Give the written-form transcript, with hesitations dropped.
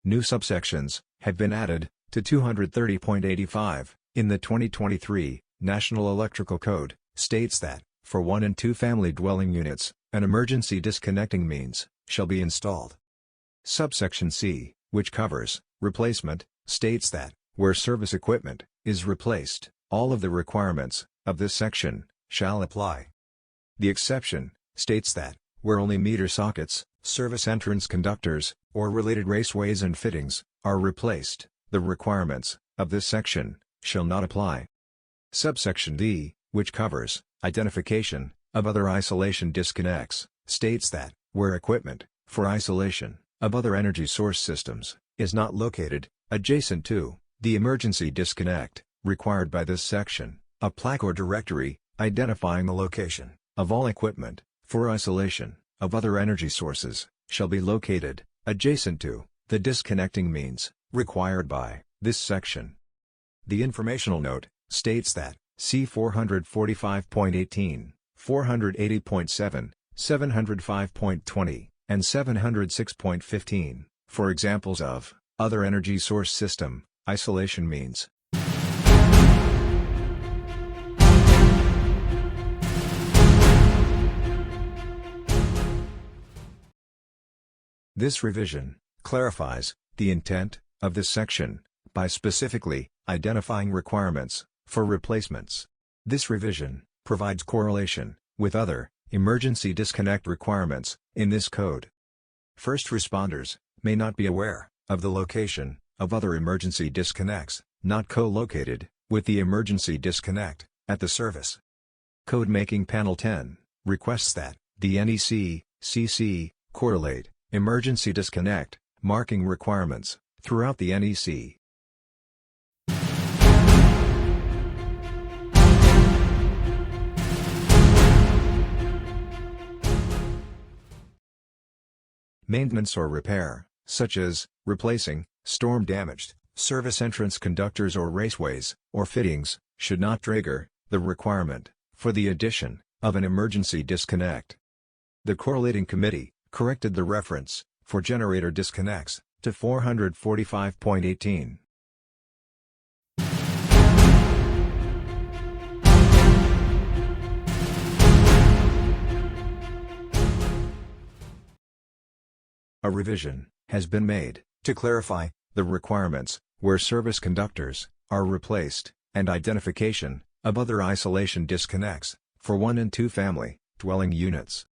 New subsections have been added to 230.85 in the 2023 National Electrical Code, states that, for 1 and 2 family dwelling units, an emergency disconnecting means shall be installed. Subsection C, which covers replacement, states that, where service equipment is replaced, all of the requirements of this section shall apply. The exception states that, where only meter sockets, service entrance conductors, or related raceways and fittings are replaced, the requirements of this section shall not apply. Subsection D, which covers identification of other isolation disconnects, states that, where equipment for isolation of other energy source systems is not located adjacent to the emergency disconnect required by this section, a plaque or directory identifying the location of all equipment for isolation of other energy sources shall be located adjacent to the disconnecting means required by this section. The informational note states that C 445.18, 480.7, 705.20, and 706.15 for examples of other energy source system isolation means. This revision clarifies the intent of this section by specifically identifying requirements for replacements. This revision provides correlation with other emergency disconnect requirements in this code. First responders may not be aware of the location of other emergency disconnects not co-located with the emergency disconnect at the service. Code Making Panel 10 requests that the NEC CC correlate emergency disconnect marking requirements throughout the NEC. Maintenance or repair, such as replacing storm-damaged service entrance conductors or raceways or fittings, should not trigger the requirement for the addition of an emergency disconnect. The correlating committee corrected the reference for generator disconnects to 445.18. A revision has been made to clarify the requirements where service conductors are replaced and identification of other isolation disconnects for 1 and 2 family dwelling units.